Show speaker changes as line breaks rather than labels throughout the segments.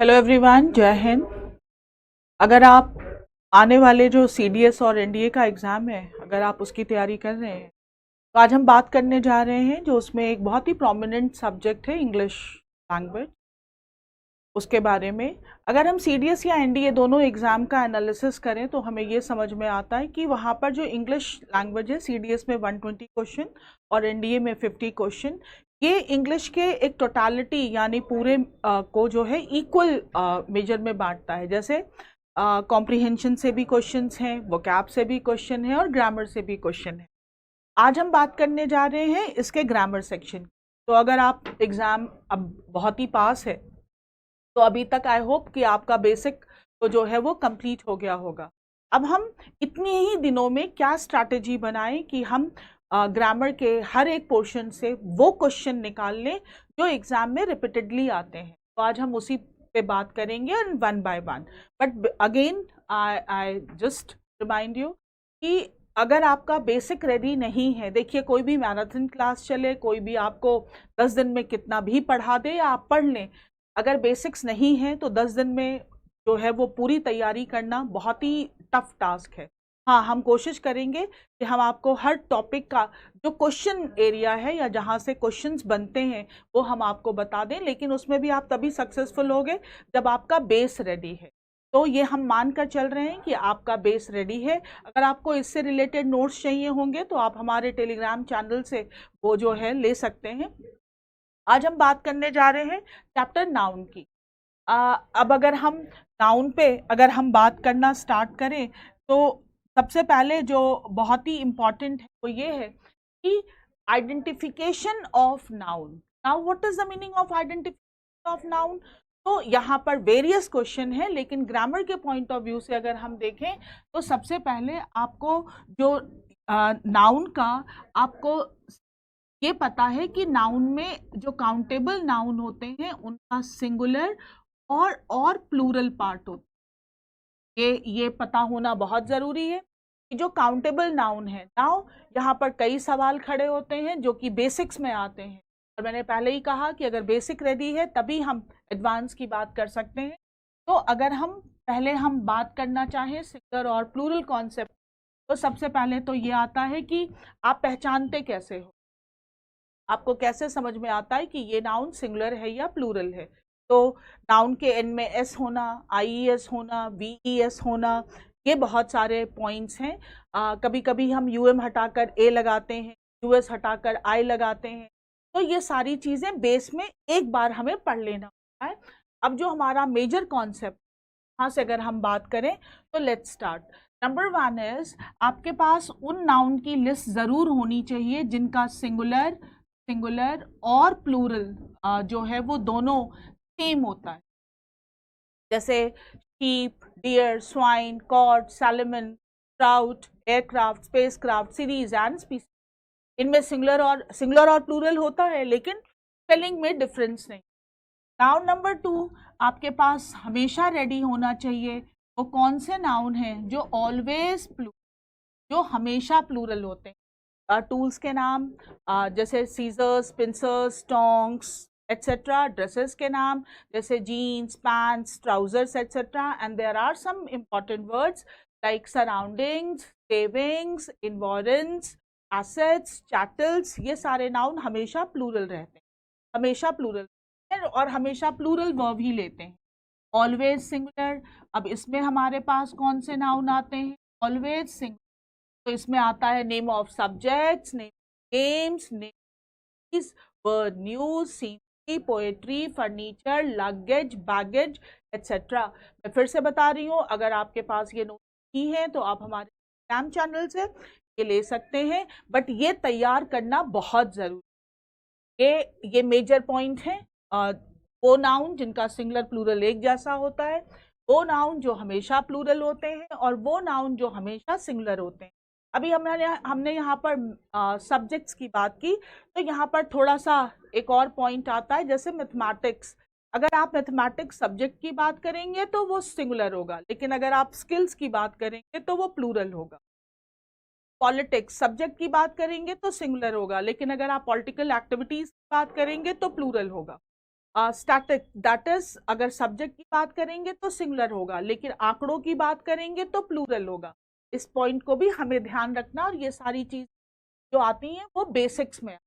Hello everyone, जय हिंद। अगर आप आने वाले जो सीडीएस और एनडीए का एग्ज़ाम है, अगर आप उसकी तैयारी कर रहे हैं तो आज हम बात करने जा रहे हैं जो उसमें एक बहुत ही प्रोमिनेंट सब्जेक्ट है, इंग्लिश लैंग्वेज। उसके बारे में अगर हम सीडीएस या एनडीए दोनों एग्ज़ाम का एनालिसिस करें तो हमें ये समझ में आता है कि वहाँ पर जो इंग्लिश लैंग्वेज है, सीडीएस में 120 क्वेश्चन और एनडीए में 50 क्वेश्चन, ये इंग्लिश के एक टोटालिटी यानी पूरे को जो है इक्वल मेजर में बांटता है। जैसे कॉम्प्रिहेंशन से भी क्वेश्चंस हैं, वोकैब से भी क्वेश्चन है और ग्रामर से भी क्वेश्चन है। आज हम बात करने जा रहे हैं इसके ग्रामर सेक्शन की। तो अगर आप एग्ज़ाम अब बहुत ही पास है तो अभी तक आई होप कि आपका बेसिक तो जो है वो कंप्लीट हो गया होगा। अब हम इतने ही दिनों में क्या स्ट्रैटेजी बनाएं कि हम ग्रामर के हर एक पोर्शन से वो क्वेश्चन निकाल लें जो एग्जाम में रिपीटेडली आते हैं। तो आज हम उसी पे बात करेंगे one by one. But again I just remind you कि अगर आपका बेसिक रेडी नहीं है, देखिए कोई भी मैराथन क्लास चले, कोई भी आपको 10 दिन में कितना भी पढ़ा दे या आप पढ़ लें, अगर बेसिक्स नहीं है तो 10 दिन में जो है वो पूरी तैयारी करना बहुत ही टफ टास्क है। हाँ, हम कोशिश करेंगे कि हम आपको हर टॉपिक का जो क्वेश्चन एरिया है या जहाँ से क्वेश्चंस बनते हैं वो हम आपको बता दें, लेकिन उसमें भी आप तभी सक्सेसफुल होगे जब आपका बेस रेडी है। तो ये हम मान कर चल रहे हैं कि आपका बेस रेडी है। अगर आपको इससे रिलेटेड नोट्स चाहिए होंगे तो आप हमारे टेलीग्राम चैनल से वो जो है ले सकते हैं। आज हम बात करने जा रहे हैं चैप्टर नाउन की। अब अगर हम नाउन पे अगर हम बात करना स्टार्ट करें तो सबसे पहले जो बहुत ही इम्पॉर्टेंट है वो ये है कि identification of noun. Now what is the meaning of identification of noun? तो यहाँ पर वेरियस क्वेश्चन है, लेकिन ग्रामर के पॉइंट ऑफ व्यू से अगर हम देखें तो सबसे पहले आपको जो नाउन का आपको ये पता है कि नाउन में जो काउंटेबल नाउन होते हैं उनका सिंगुलर और प्लूरल पार्ट होता है। ये पता होना बहुत ज़रूरी है कि जो काउंटेबल नाउन है। नाउ यहाँ पर कई सवाल खड़े होते हैं जो कि बेसिक्स में आते हैं, और मैंने पहले ही कहा कि अगर बेसिक रेडी है तभी हम एडवांस की बात कर सकते हैं। तो अगर हम बात करना चाहें सिंगुलर और प्लूरल कॉन्सेप्ट, तो सबसे पहले तो ये आता है कि आप पहचानते कैसे हो, आपको कैसे समझ में आता है कि ये नाउन सिंगुलर है या प्लूरल है। तो नाउन के एंड में एस होना, आईईएस होना, वीईएस होना, ये बहुत सारे पॉइंट्स हैं। कभी कभी हम यूएम हटाकर ए लगाते हैं, यूएस हटाकर आई लगाते हैं। तो ये सारी चीज़ें बेस में एक बार हमें पढ़ लेना होता है। अब जो हमारा मेजर कॉन्सेप्ट, यहाँ से अगर हम बात करें तो let's start. Number one is, आपके पास उन नाउन की लिस्ट ज़रूर होनी चाहिए जिनका सिंगुलर और प्लूरल जो है वो दोनों सेम होता है। जैसे sheep, deer, swine, cod, salmon, trout, aircraft, spacecraft, series and species, इनमें सिंगुलर और प्लूरल होता है, लेकिन स्पेलिंग में डिफरेंस नहीं। नाउन नंबर टू, आपके पास हमेशा रेडी होना चाहिए वो कौन से नाउन हैं जो ऑलवेज जो हमेशा प्लूरल होते हैं। टूल्स के नाम जैसे scissors, pincers, tongs etcetera. Dresses के नाम जैसे jeans, pants, trousers etcetera. And there are some important words like surroundings, savings, insurance, assets, chattels. ये सारे नाउन हमेशा प्लूरल रहते हैं, हमेशा प्लूरल और हमेशा प्लूरल वर्ब ही लेते हैं। ऑलवेज सिंगुलर, अब इसमें हमारे पास कौन से नाउन आते हैं? ऑलवेज सिंगुलर, तो इसमें आता है name of subjects, name games, name word, news, scenery, poetry, furniture, luggage, baggage etcetera. मैं फिर से बता रही हूँ, अगर आपके पास ये नोट नहीं है तो आप हमारे टेलीग्राम चैनल से ये ले सकते हैं, बट ये तैयार करना बहुत ज़रूरी है। ये मेजर पॉइंट है। वो नाउन जिनका सिंगुलर प्लूरल एक जैसा होता है, वो नाउन जो हमेशा प्लूरल होते हैं, और वो नाउन जो हमेशा सिंगुलर होते हैं। अभी हमने यहाँ पर सब्जेक्ट्स की बात की, तो यहाँ पर थोड़ा सा एक और पॉइंट आता है, जैसे मैथमेटिक्स। अगर आप मैथमेटिक्स सब्जेक्ट की बात करेंगे तो वो सिंगुलर होगा, लेकिन अगर आप स्किल्स की बात करेंगे तो वो प्लूरल होगा। पॉलिटिक्स सब्जेक्ट की बात करेंगे तो सिंगुलर होगा, लेकिन अगर आप पॉलिटिकल एक्टिविटीज की बात करेंगे तो प्लूरल होगा। स्टैटिक, दैट इज अगर सब्जेक्ट की बात करेंगे तो सिंगुलर होगा, लेकिन आंकड़ों की बात करेंगे तो प्लूरल होगा। इस पॉइंट को भी हमें ध्यान रखना, और ये सारी चीज जो आती हैं वो बेसिक्स में।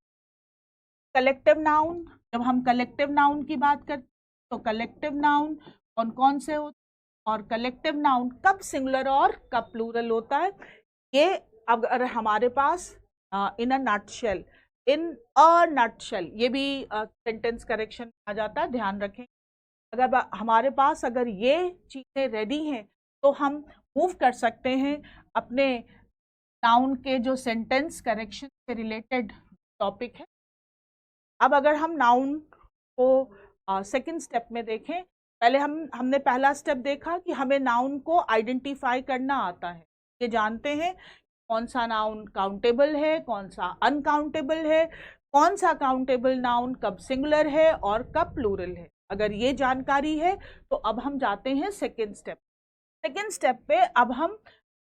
कलेक्टिव नाउन, जब हम कलेक्टिव नाउन की बात करते हैं तो कलेक्टिव नाउन कौन कौन से होते हैं, और कलेक्टिव नाउन कब सिंगुलर और कब प्लूरल होता है, ये अगर हमारे पास इन a nutshell, in a nutshell, ये भी सेंटेंस करेक्शन आ जाता है, ध्यान रखें। अगर हमारे पास अगर ये चीजें रेडी हैं तो हम मूव कर सकते हैं अपने नाउन के जो सेंटेंस करेक्शन से रिलेटेड टॉपिक है। अब अगर हम नाउन को सेकंड स्टेप में देखें, पहले हमने पहला स्टेप देखा कि हमें नाउन को आइडेंटिफाई करना आता है, ये जानते हैं कौन सा नाउन काउंटेबल है, कौन सा अनकाउंटेबल है, कौन सा काउंटेबल नाउन कब सिंगुलर है और कब प्लूरल है। अगर ये जानकारी है तो अब हम जाते हैं सेकेंड स्टेप। सेकेंड स्टेप पे अब हम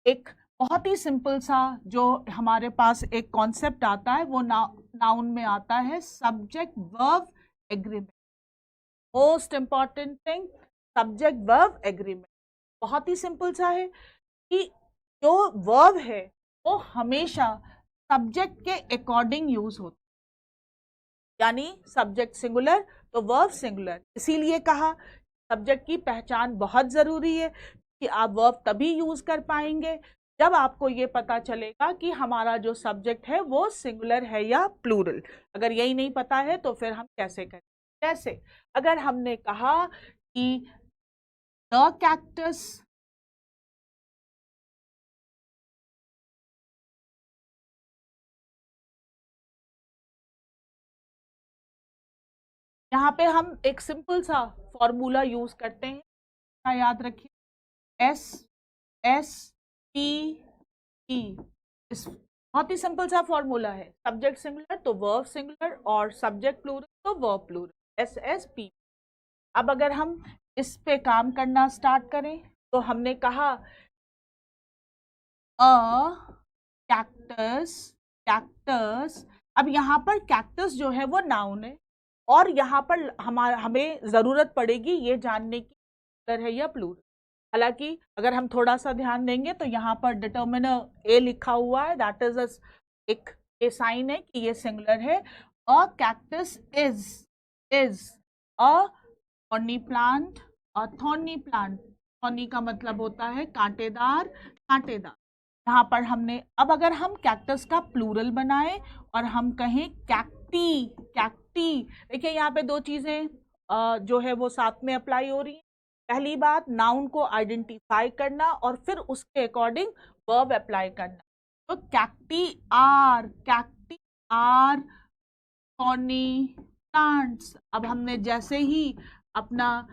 एक बहुत ही सिंपल सा जो हमारे पास एक कॉन्सेप्ट आता है वो नाउन में आता है, subject verb agreement. Most important thing, subject verb agreement. बहुत ही सिंपल सा है कि जो वर्ब है वो हमेशा सब्जेक्ट के अकॉर्डिंग यूज होता है, यानी सब्जेक्ट सिंगुलर तो वर्ब सिंगुलर। इसीलिए कहा सब्जेक्ट की पहचान बहुत जरूरी है कि आप वर्ब तभी यूज कर पाएंगे जब आपको ये पता चलेगा कि हमारा जो सब्जेक्ट है वो सिंगुलर है या प्लूरल। अगर यही नहीं पता है तो फिर हम कैसे करें। जैसे अगर हमने कहा कि द कैक्टस, यहाँ पे हम एक सिंपल सा फॉर्मूला यूज करते हैं, याद रखिए, एस एस टी ई। इस बहुत ही सिंपल सा फॉर्मूला है, सब्जेक्ट सिंगुलर तो वर्ब सिंगुलर और सब्जेक्ट प्लूरल तो verb plural, S S P. अब अगर हम इस पे काम करना स्टार्ट करें तो हमने कहा अ कैक्टस, कैक्टस। अब यहाँ पर कैक्टस जो है वो नाउन है, और यहाँ पर हमें जरूरत पड़ेगी ये जानने की है या प्लूरल। हालांकि अगर हम थोड़ा सा ध्यान देंगे तो यहाँ पर डिटर्मिनर ए लिखा हुआ है, दैट इज एक ये साइन है कि ये सिंगुलर है। अ cactus is a thorny plant, a thorny plant, thorny का मतलब होता है कांटेदार, कांटेदार। यहाँ पर हमने, अब अगर हम कैक्टस का प्लूरल बनाए और हम कहें कैक्टी, कैक्टी, देखिए यहाँ पे दो चीजें जो है वो साथ में अप्लाई हो रही है। पहली बात, नाउन को आइडेंटिफाई करना और फिर उसके अकॉर्डिंग वर्ब अप्लाई करना। तो कैक्टी आर थॉर्नी प्लांट्स। अब हमने जैसे ही अपना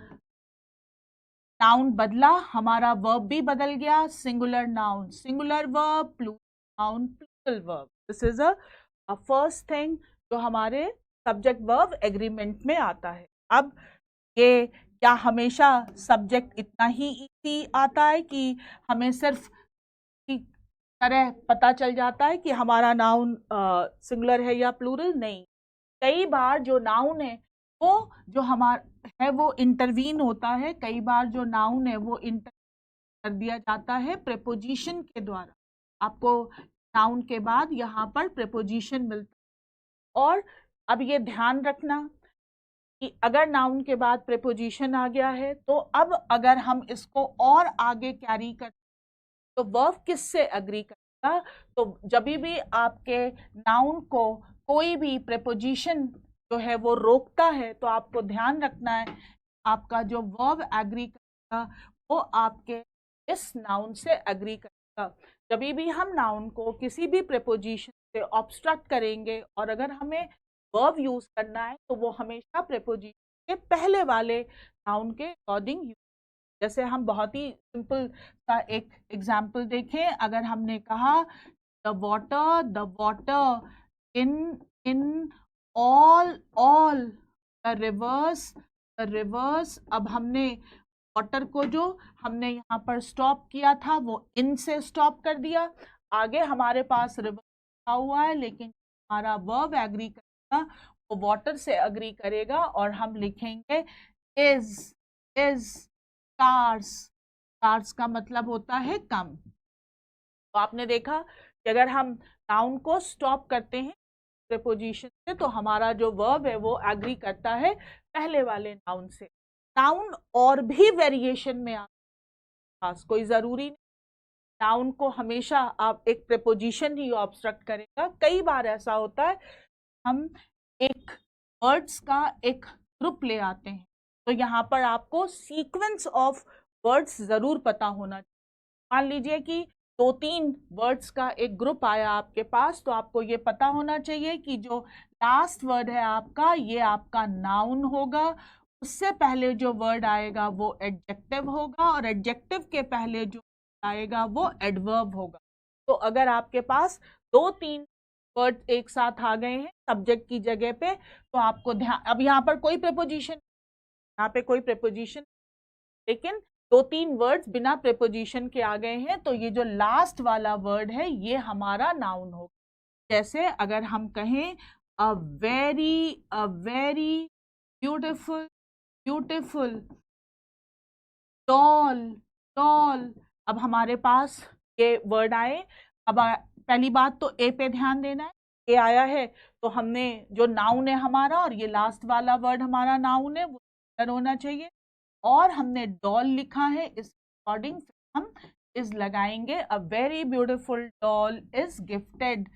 नाउन बदला, हमारा वर्ब भी बदल गया, singular noun singular verb, plural noun plural verb. This is a first thing जो हमारे सब्जेक्ट वर्ब एग्रीमेंट में आता है। अब ये क्या हमेशा सब्जेक्ट इतना ही इजी आता है कि हमें सिर्फ की तरह पता चल जाता है कि हमारा नाउन सिंगुलर है या प्लूरल? नहीं, कई बार जो नाउन है वो जो हमारा है वो इंटरवीन होता है। कई बार जो नाउन है वो इंटर कर दिया जाता है प्रेपोजिशन के द्वारा। आपको नाउन के बाद यहाँ पर प्रेपोजिशन मिलता है। और अब ये ध्यान रखना कि अगर नाउन के बाद प्रेपोजिशन आ गया है तो अब अगर हम इसको और आगे कैरी कर तो वर्ब किससे एग्री करेगा? तो जब भी आपके नाउन को कोई भी प्रेपोजिशन जो है वो रोकता है तो आपको ध्यान रखना है आपका जो वर्ब एग्री करेगा वो आपके इस नाउन से एग्री करेगा। जब भी हम नाउन को किसी भी प्रेपोजिशन से ऑब्स्ट्रक्ट करेंगे और अगर हमें वर्ब यूज करना है तो वो हमेशा प्रेपोजिशन के पहले वाले नाउन के अकॉर्डिंग यूज। जैसे हम बहुत ही सिंपल सा एक एग्जाम्पल देखें, अगर हमने कहा the water in all the reverse. अब हमने वाटर को जो हमने यहाँ पर स्टॉप किया था वो इन से स्टॉप कर दिया। आगे हमारे पास रिवर्स लिखा हुआ है लेकिन हमारा वर्ब एग्री करेगा वो वाटर से अग्री करेगा और हम लिखेंगे इज कार्स। कार्स का मतलब होता है कम। तो आपने देखा कि अगर हम नाउन को स्टॉप करते हैं प्रीपोजिशन से तो हमारा जो वर्ब है वो एग्री करता है पहले वाले नाउन से। नाउन और भी वेरिएशन में पास कोई जरूरी नहीं नाउन को हमेशा आप एक प्रीपोजिशन ही ऑब्स्ट्रक्ट करेगा। कई बार ऐसा होता है हम एक वर्ड्स का एक ग्रुप ले आते हैं तो यहाँ पर आपको सीक्वेंस ऑफ वर्ड्स जरूर पता होना चाहिए। मान लीजिए कि 2-3 वर्ड्स का एक ग्रुप आया आपके पास तो आपको ये पता होना चाहिए कि जो लास्ट वर्ड है आपका ये आपका नाउन होगा, उससे पहले जो वर्ड आएगा वो एडजेक्टिव होगा और एडजेक्टिव के पहले जो आएगा वो एडवर्ब होगा। तो अगर आपके पास 2-3 वर्ड एक साथ आ गए हैं सब्जेक्ट की जगह पे तो आपको ध्यान, अब यहाँ पर कोई प्रीपोजिशन, यहाँ पे कोई प्रीपोजिशन लेकिन 2-3 वर्ड्स बिना प्रीपोजिशन के आ गए हैं तो ये जो लास्ट वाला वर्ड है ये हमारा नाउन होगा। जैसे अगर हम कहें a very beautiful beautiful toll toll. अब हमारे पास ये वर्ड आए, अब पहली बात तो ए पे ध्यान देना है। ए आया है तो हमने जो नाउन है हमारा और ये लास्ट वाला वर्ड हमारा नाउन है वो होना चाहिए और हमने डॉल लिखा है इस अकॉर्डिंग हम इज लगाएंगे। A very beautiful doll is gifted.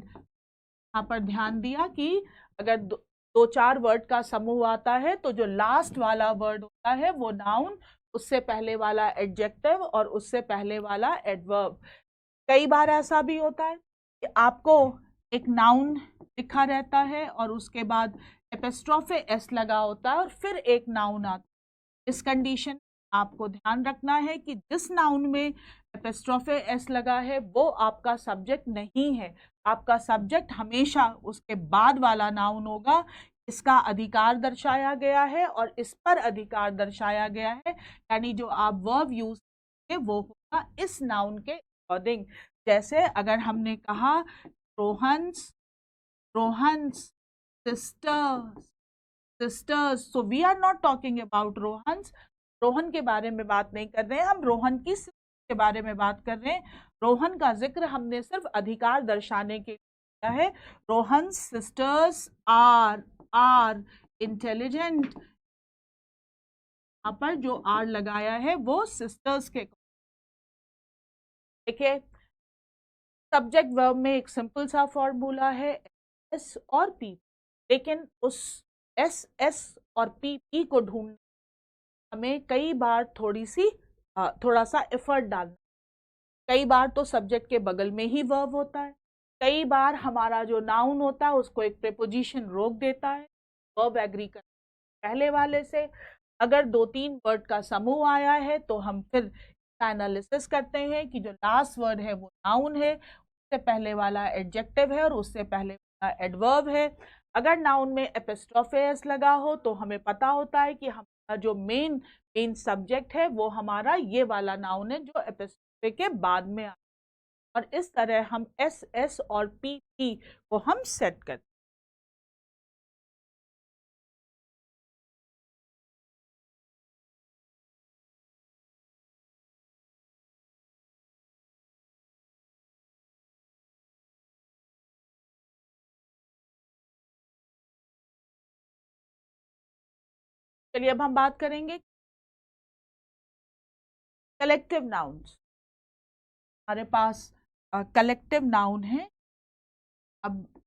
यहाँ पर ध्यान दिया कि अगर दो चार वर्ड का समूह आता है तो जो लास्ट वाला वर्ड होता है वो नाउन, उससे पहले वाला एडजेक्टिव और उससे पहले वाला एडवर्ब। कई बार ऐसा भी होता है कि आपको एक नाउन लिखा रहता है और उसके बाद एपिस्ट्रोफे एस लगा होता है और फिर एक नाउन आता है। इस कंडीशन आपको ध्यान रखना है कि जिस नाउन में एपिस्ट्रोफे एस लगा है वो आपका सब्जेक्ट नहीं है। आपका सब्जेक्ट हमेशा उसके बाद वाला नाउन होगा। इसका अधिकार दर्शाया गया है और इस पर अधिकार दर्शाया गया है, यानी जो आप वर्ब यूज करेंगे वो होगा इस नाउन के अकॉर्डिंग। जैसे अगर हमने कहा Rohan's sisters, so we are not talking about Rohan's. Rohan के बारे में बात नहीं कर रहे हैं हम, रोहन की के बारे में बात कर रहे हैं। रोहन का जिक्र हमने सिर्फ अधिकार दर्शाने के लिए किया है। Rohan sisters are intelligent. यहाँ पर जो आर लगाया है वो सिस्टर्स के। देखिए सब्जेक्ट वर्ब में एक सिंपल सा फॉर्मूला है एस और पी, लेकिन उस एस और पी को ढूंढने हमें कई बार थोड़ा सा एफर्ट डालना। कई बार तो सब्जेक्ट के बगल में ही वर्ब होता है, कई बार हमारा जो नाउन होता है उसको एक प्रीपोजिशन रोक देता है वर्ब एग्री कर पहले वाले से। अगर 2-3 वर्ड का समूह आया है तो हम फिर एनालिसिस करते हैं कि जो लास्ट वर्ड है वो नाउन है, उससे पहले वाला एडजेक्टिव है और उससे पहले वाला एडवर्ब है। अगर नाउन में एपिस्ट्रोफे एस लगा हो तो हमें पता होता है कि हमारा जो मेन सब्जेक्ट है वो हमारा ये वाला नाउन है जो एपिस्ट्रोफे के बाद में आता है। और इस तरह हम एस और पी को हम सेट करते हैं। चलिए अब हम बात करेंगे कलेक्टिव नाउन्स। हमारे पास कलेक्टिव नाउन है। अब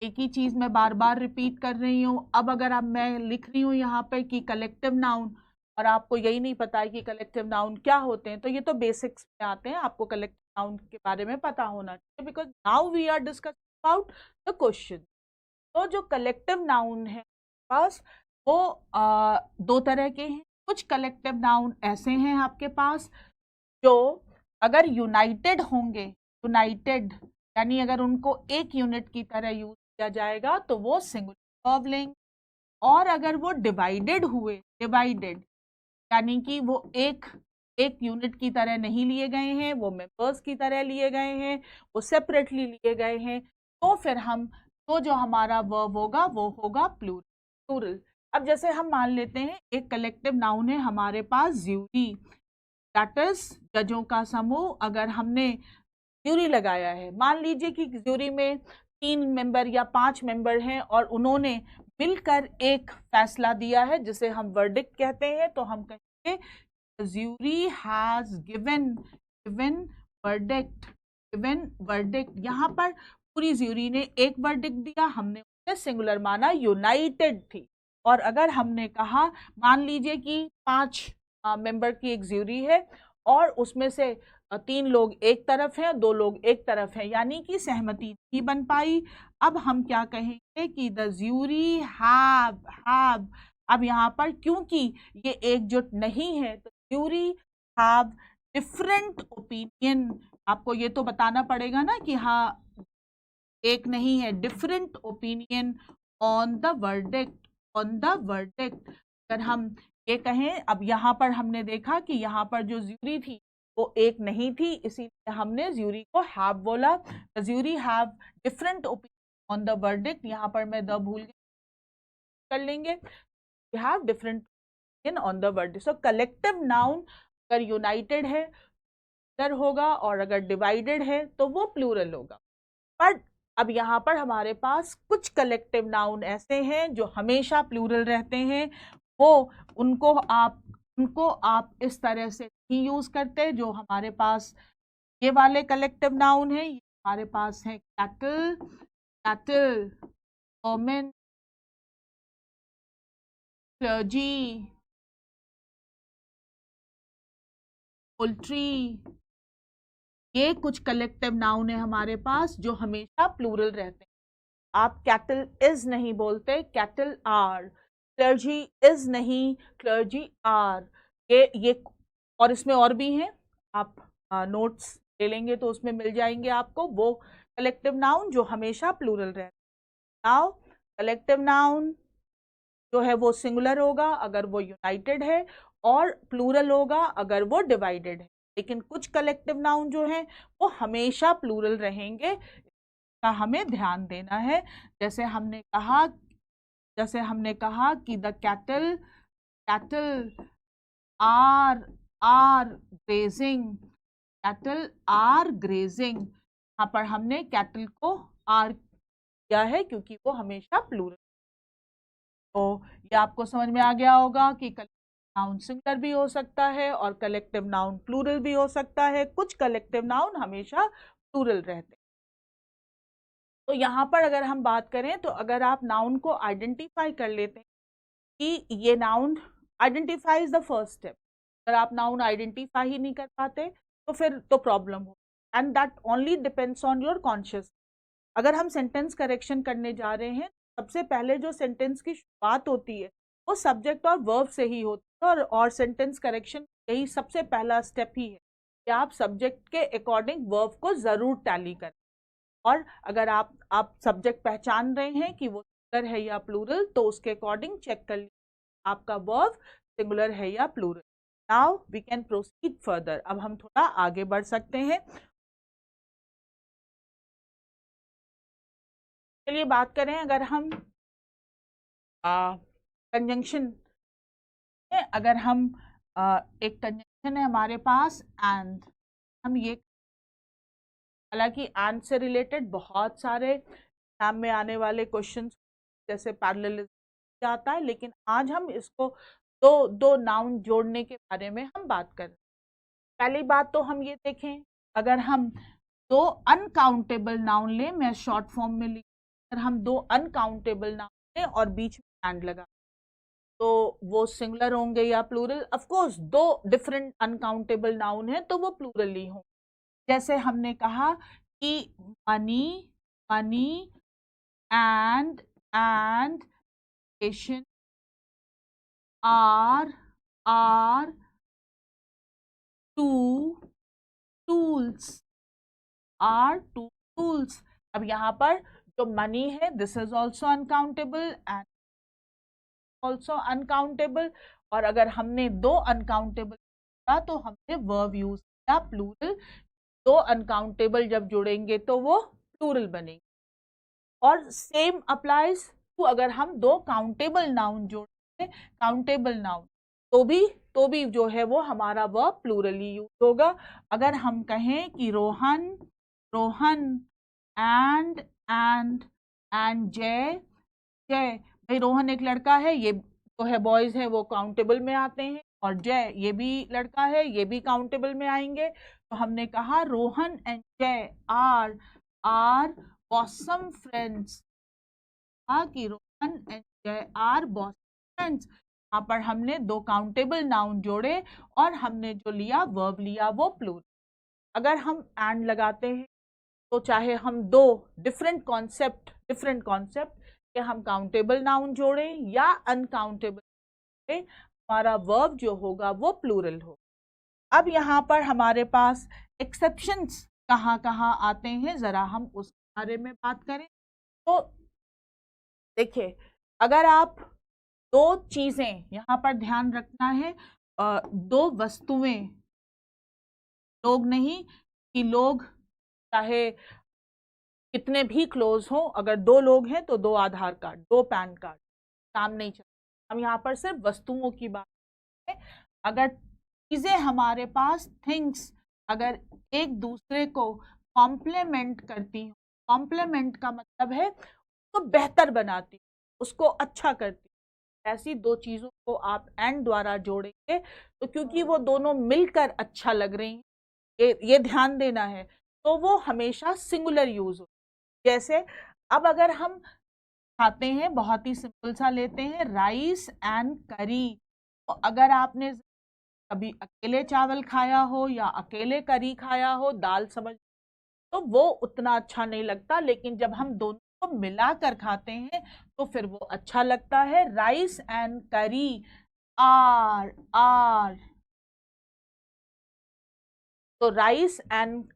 एक ही चीज मैं बार बार रिपीट कर रही हूँ। अब अगर अब मैं लिख रही हूँ यहाँ पे कि कलेक्टिव नाउन और आपको यही नहीं पता है कि कलेक्टिव नाउन क्या होते हैं तो ये तो बेसिक्स में आते हैं। आपको कलेक्टिव नाउन के बारे में पता होना चाहिए because now we are discussing about the question. तो जो कलेक्टिव नाउन है पास वो 2 तरह के हैं। कुछ कलेक्टिव नाउन ऐसे हैं आपके पास जो अगर यूनाइटेड होंगे, यूनाइटेड यानी अगर उनको एक यूनिट की तरह यूज किया जाएगा तो वो सिंगुलर वर्ब लेंगे। और अगर वो डिवाइडेड हुए, डिवाइडेड यानी कि वो एक यूनिट की तरह नहीं लिए गए हैं, वो मेंबर्स की तरह लिए गए हैं, वो सेपरेटली लिए गए हैं, तो फिर हम तो जो हमारा वर्ब होगा वो होगा प्लूरल। अब जैसे हम मान लेते हैं एक कलेक्टिव नाउन है हमारे पास ज्यूरी, दैट इज जजों का समूह। अगर हमने ज्यूरी लगाया है, मान लीजिए कि ज्यूरी में 3 मेंबर या 5 मेंबर हैं और उन्होंने मिलकर एक फैसला दिया है जिसे हम वर्डिक्ट कहते हैं, तो हम कहेंगे ज्यूरी हैज गिवन वर्डिक्ट। यहाँ पर पूरी ज्यूरी ने एक वर्डिक्ट दिया, हमने उसे सिंगुलर माना, यूनाइटेड थी। और अगर हमने कहा, मान लीजिए कि 5 मेंबर की एक ज्यूरी है और उसमें से 3 लोग एक तरफ हैं, 2 लोग एक तरफ हैं, यानी कि सहमति नहीं बन पाई। अब हम क्या कहेंगे कि द ज्यूरी हैव। अब यहाँ पर क्योंकि ये एकजुट नहीं है तो ज्यूरी हैव डिफरेंट ओपिनियन। आपको ये तो बताना पड़ेगा ना कि हाँ एक नहीं है, different opinion on the verdict. अगर हम ये कहें, अब यहाँ पर हमने देखा कि यहाँ पर जो ज्यूरी थी वो एक नहीं थी, इसीलिए हमने ज्यूरी को हैव बोला। The jury have different opinion on the verdict. यहाँ पर मैं द भूल गई, कर लेंगे, we have different opinion on the verdict. So collective noun अगर यूनाइटेड है होगा और अगर डिवाइडेड है तो वो प्लूरल होगा। पर अब यहाँ पर हमारे पास कुछ कलेक्टिव नाउन ऐसे हैं जो हमेशा प्लूरल रहते हैं, वो उनको आप इस तरह से ही यूज करते। जो हमारे पास ये वाले कलेक्टिव नाउन है, ये हमारे पास है कैटल, वोमेन, क्लर्जी, पोल्ट्री। ये कुछ कलेक्टिव नाउन है हमारे पास जो हमेशा प्लूरल रहते हैं। आप कैटल इज नहीं बोलते, कैटल आर। क्लर्जी इज नहीं, क्लर्जी आर। ये और इसमें और भी हैं, आप नोट्स ले लेंगे तो उसमें मिल जाएंगे आपको वो कलेक्टिव नाउन जो हमेशा प्लूरल रहते हैं। नाउ कलेक्टिव नाउन जो है वो सिंगुलर होगा अगर वो यूनाइटेड है, और प्लूरल होगा अगर वो डिवाइडेड है। लेकिन कुछ कलेक्टिव नाउन जो हैं वो हमेशा प्लूरल रहेंगे, का हमें ध्यान देना है। जैसे हमने कहा कि the cattle are grazing, cattle are grazing. यहाँ पर हमने कैटल को आर किया है क्योंकि वो हमेशा प्लूरल। तो ये आपको समझ में आ गया होगा कि कलेक्टिव नाउन सिंगुलर भी हो सकता है और कलेक्टिव नाउन प्लूरल भी हो सकता है। कुछ कलेक्टिव नाउन हमेशा प्लूरल रहते हैं। तो यहाँ पर अगर हम बात करें तो अगर आप नाउन को आइडेंटिफाई कर लेते हैं कि ये noun, identify is the first step. अगर आप नाउन आइडेंटिफाई ही नहीं कर पाते तो फिर तो प्रॉब्लम हो, and that only depends on your conscious. अगर हम सेंटेंस करेक्शन करने जा रहे हैं, सबसे पहले जो सेंटेंस की शुरुआत होती है वो सब्जेक्ट और वर्ब से ही होती है, और सेंटेंस करेक्शन यही सबसे पहला स्टेप ही है कि आप सब्जेक्ट के अकॉर्डिंग वर्ब को जरूर टैली करें। और अगर आप सब्जेक्ट पहचान रहे हैं कि वो सिंगुलर है या प्लूरल, तो उसके अकॉर्डिंग चेक कर लीजिए आपका वर्ब सिंगुलर है या plural. Now we can proceed further. अब हम थोड़ा आगे बढ़ सकते हैं। चलिए बात करें, अगर हम कंजंक्शन है, अगर हम एक कंजंक्शन है हमारे पास एंड, हम ये, हालांकि एंड से रिलेटेड बहुत सारे एग्जाम में आने वाले क्वेश्चंस जैसे पैरेललिज्म आता है, लेकिन आज हम इसको दो नाउन जोड़ने के बारे में हम बात कर रहे हैं। पहली बात तो हम ये देखें, अगर हम 2 अनकाउंटेबल नाउन लें, मैं शॉर्ट फॉर्म में लिख, अगर हम 2 अनकाउंटेबल नाउन लें और बीच में एंड लगा, तो वो सिंगुलर होंगे या plural? Of course 2 different uncountable noun है तो वो प्लूरल ही होंगे। जैसे हमने कहा कि money and patience are 2 tools, अब यहाँ पर जो मनी है this is also uncountable and also uncountable, और अगर हमने 2 अनकाउंटेबल तो हमने वर्ब यूज किया प्लूरल। 2 अनकाउंटेबल जब जुड़ेंगे तो वो प्लूरल बनेंगे। और सेम अप्लाइज टू अगर हम दो काउंटेबल नाउन जोड़े, काउंटेबल नाउन, तो भी जो है वो हमारा वर्ब प्लूरली यूज होगा। अगर हम कहें कि रोहन, रोहन एंड जय, जय, भाई रोहन एक लड़का है, ये तो है बॉयज है, वो काउंटेबल में आते हैं, और जय ये भी लड़का है, ये भी काउंटेबल में आएंगे। तो हमने कहा रोहन एंड जय आर ऑसम फ्रेंड्स, कि रोहन एंड जय आर बॉस फ्रेंड्स। यहाँ पर हमने दो काउंटेबल नाउन जोड़े और हमने जो लिया वर्ब लिया वो प्लूरल। अगर हम एंड लगाते हैं तो चाहे हम दो डिफरेंट कॉन्सेप्ट के हम काउंटेबल नाउन जोड़े या अनकाउंटेबल, हमारा वर्ब जो होगा वो प्लूरल होगा। अब यहाँ पर हमारे पास एक्सेप्शंस कहाँ कहाँ आते हैं, जरा हम उस बारे में बात करें। तो देखिए, अगर आप दो चीजें, यहाँ पर ध्यान रखना है, दो वस्तुएं, लोग नहीं, कि लोग चाहे कितने भी क्लोज हो, अगर दो लोग हैं तो दो आधार कार्ड, दो पैन कार्ड, काम नहीं चलता। हम यहाँ पर सिर्फ वस्तुओं की बात करें। अगर चीजें हमारे पास, थिंग्स, अगर एक दूसरे को कॉम्प्लीमेंट करती हो, कॉम्प्लीमेंट का मतलब है तो बेहतर बनाती, उसको अच्छा करती, ऐसी दो चीजों को आप एंड द्वारा जोड़ेंगे तो क्योंकि वो दोनों मिलकर अच्छा लग रही हैं, ये ध्यान देना है, तो वो हमेशा सिंगुलर यूज हो। जैसे अब अगर हम खाते हैं, बहुत ही सिंपल सा लेते हैं, राइस एंड करी। तो अगर आपने कभी अकेले चावल खाया हो या अकेले करी खाया हो, दाल समझ, तो वो उतना अच्छा नहीं लगता, लेकिन जब हम दोनों को मिलाकर खाते हैं तो फिर वो अच्छा लगता है। राइस एंड करी आर, तो राइस एंड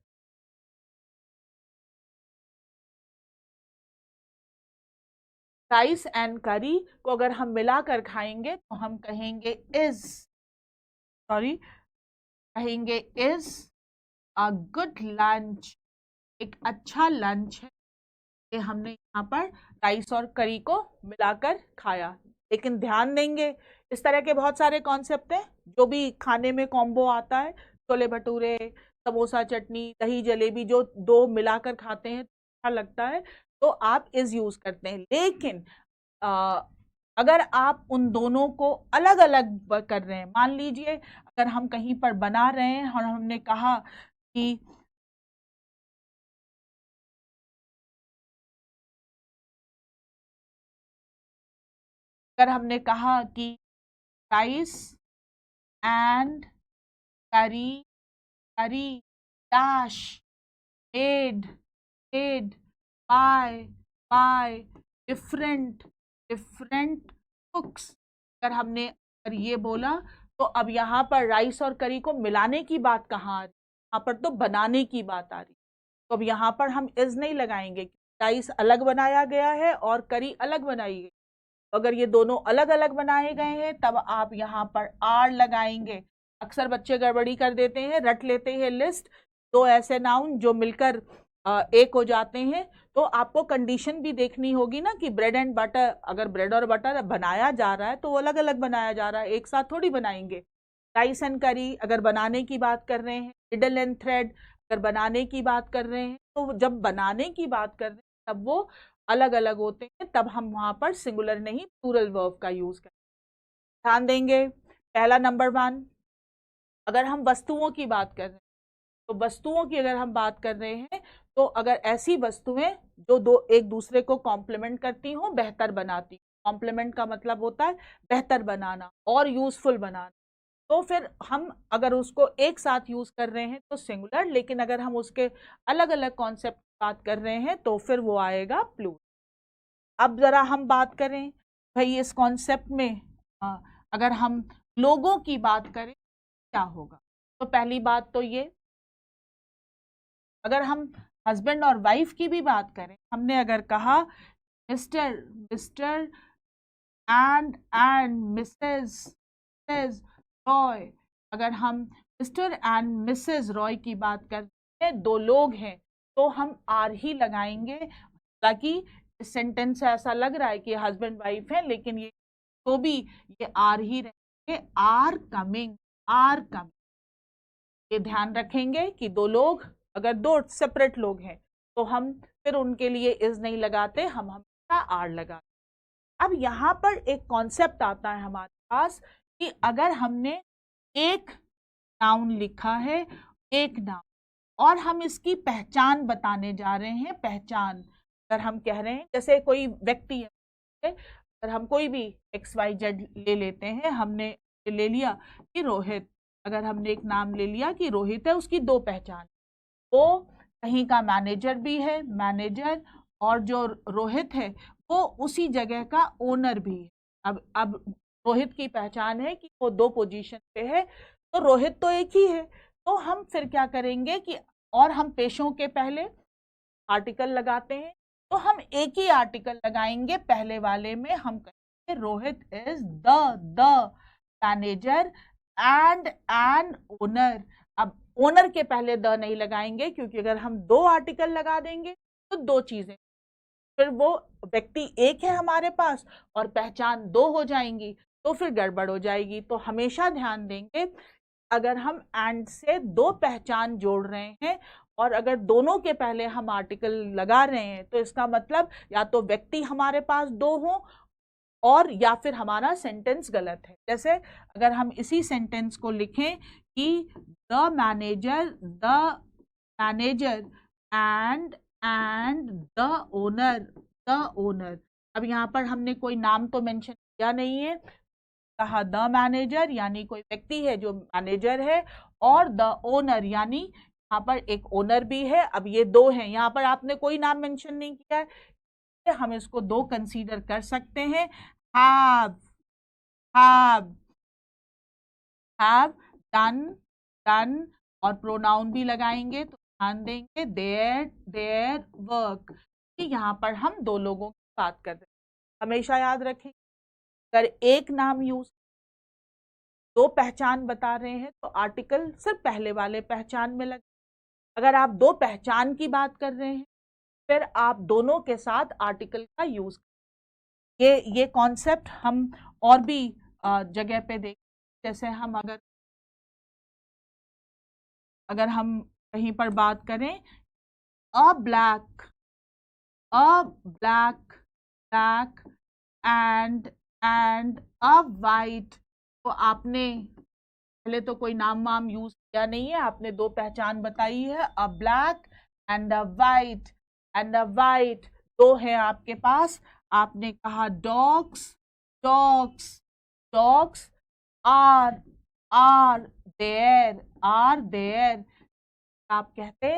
करी को अगर हम मिलाकर खाएंगे तो हम कहेंगे इज अ गुड लंच, एक अच्छा लंच है, कि हमने यहाँ पर राइस और करी को मिलाकर खाया। लेकिन ध्यान देंगे, इस तरह के बहुत सारे कॉन्सेप्ट हैं, जो भी खाने में कॉम्बो आता है, छोले भटूरे, समोसा, चटनी, दही, जलेबी, जो दो मिलाकर खाते हैं अच्छा लगता है, तो आप इज यूज करते हैं। लेकिन अगर आप उन दोनों को अलग अलग कर रहे हैं, मान लीजिए अगर हम कहीं पर बना रहे हैं और हमने कहा कि rice and curry, curry dash ed ed by different different cooks, अगर हमने अगर ये बोला, तो अब यहाँ पर राइस और करी को मिलाने की बात कहाँ आ रही, यहाँ पर तो बनाने की बात आ रही। तो अब यहाँ पर हम इज नहीं लगाएंगे, राइस अलग बनाया गया है और करी अलग बनाई गई। अगर ये दोनों अलग अलग बनाए गए हैं तब आप यहाँ पर आर लगाएंगे। अक्सर बच्चे गड़बड़ी कर देते हैं, रट लेते हैं लिस्ट, दो ऐसे नाउन जो मिलकर एक हो जाते हैं। तो आपको कंडीशन भी देखनी होगी ना, कि ब्रेड एंड बटर, अगर ब्रेड और बटर बनाया जा रहा है तो वो अलग अलग बनाया जा रहा है, एक साथ थोड़ी बनाएंगे। राइस एंड करी अगर बनाने की बात कर रहे हैं, निडल एंड थ्रेड अगर बनाने की बात कर रहे हैं, तो जब बनाने की बात कर रहे हैं तब वो अलग अलग होते हैं, तब हम वहां पर सिंगुलर नहीं प्लूरल वर्ब का यूज करें। ध्यान देंगे, पहला नंबर 1। अगर हम वस्तुओं की बात कर रहे हैं, तो वस्तुओं की अगर हम बात कर रहे हैं, तो अगर ऐसी वस्तुएं जो दो एक दूसरे को कॉम्प्लीमेंट करती हो, बेहतर बनाती, कॉम्प्लीमेंट का मतलब होता है बेहतर बनाना और यूजफुल बनाना, तो फिर हम अगर उसको एक साथ यूज कर रहे हैं तो सिंगुलर, लेकिन अगर हम उसके अलग अलग कॉन्सेप्ट की बात कर रहे हैं तो फिर वो आएगा प्लूरल। अब जरा हम बात करें भाई इस कॉन्सेप्ट में, अगर हम लोगों की बात करें क्या होगा। तो पहली बात तो ये, अगर हम हस्बैंड और वाइफ की भी बात करें, हमने अगर कहा mister mister and Mrs Roy, अगर हम मिस्टर एंड मिसेस रॉय की बात करते हैं, दो लोग हैं, तो हम आर ही लगाएंगे, ताकि इस सेंटेंस से ऐसा लग रहा है कि हस्बैंड वाइफ है, लेकिन ये तो भी ये आर ही रहेंगे, आर कमिंग, आर कमिंग। ये ध्यान रखेंगे कि दो लोग, अगर दो सेपरेट लोग हैं तो हम फिर उनके लिए इज नहीं लगाते, हम हमेशा आर लगाते। अब यहाँ पर एक कॉन्सेप्ट आता है हमारे पास कि अगर हमने एक नाउन लिखा है, एक नाउन, और हम इसकी पहचान बताने जा रहे हैं, पहचान अगर हम कह रहे हैं, जैसे कोई व्यक्ति है, अगर हम कोई भी XYZ ले लेते हैं, हमने ले लिया कि रोहित, अगर हमने एक नाम ले लिया कि रोहित है, उसकी दो पहचान, वो कहीं का मैनेजर भी है, मैनेजर, और जो रोहित है वो उसी जगह का ओनर भी है। अब रोहित की पहचान है कि वो दो पोजीशन पे है, तो रोहित तो एक ही है, तो हम फिर क्या करेंगे कि, और हम पेशों के पहले आर्टिकल लगाते हैं, तो हम एक ही आर्टिकल लगाएंगे, पहले वाले में हम कहेंगे Rohit is the manager and an owner. अब ओनर के पहले द नहीं लगाएंगे, क्योंकि अगर हम दो आर्टिकल लगा देंगे तो दो चीजें, फिर वो व्यक्ति एक है हमारे पास और पहचान दो हो जाएंगी, तो फिर गड़बड़ हो जाएगी। तो हमेशा ध्यान देंगे, अगर हम एंड से दो पहचान जोड़ रहे हैं और अगर दोनों के पहले हम आर्टिकल लगा रहे हैं, तो इसका मतलब या तो व्यक्ति हमारे पास दो हो, और या फिर हमारा सेंटेंस गलत है। जैसे अगर हम इसी सेंटेंस को लिखें कि the manager and the owner. अब यहाँ पर हमने कोई नाम तो मेंशन किया नहीं है, कहा द मैनेजर यानी कोई व्यक्ति है जो मैनेजर है, और द ओनर यानी यहाँ पर एक ओनर भी है। अब ये दो हैं, यहाँ पर आपने कोई नाम मेंशन नहीं किया है, हम इसको दो कंसीडर कर सकते हैं। have have have done और प्रोनाउन भी लगाएंगे, तो ध्यान देंगे their work, कि यहाँ पर हम दो लोगों की बात कर रहे हैं। हमेशा याद रखें, अगर एक नाम यूज, दो पहचान बता रहे हैं, तो आर्टिकल सिर्फ पहले वाले पहचान में लगे। अगर आप दो पहचान की बात कर रहे हैं, फिर आप दोनों के साथ आर्टिकल का यूज, ये कॉन्सेप्ट हम और भी जगह पे देख, जैसे हम अगर हम कहीं पर बात करें, अ black black and a white, तो आपने पहले तो कोई नाम वाम यूज किया नहीं है, आपने दो पहचान बताई है, a black and a white, दो है आपके पास। आपने कहा dogs dogs dogs are are there, आप कहते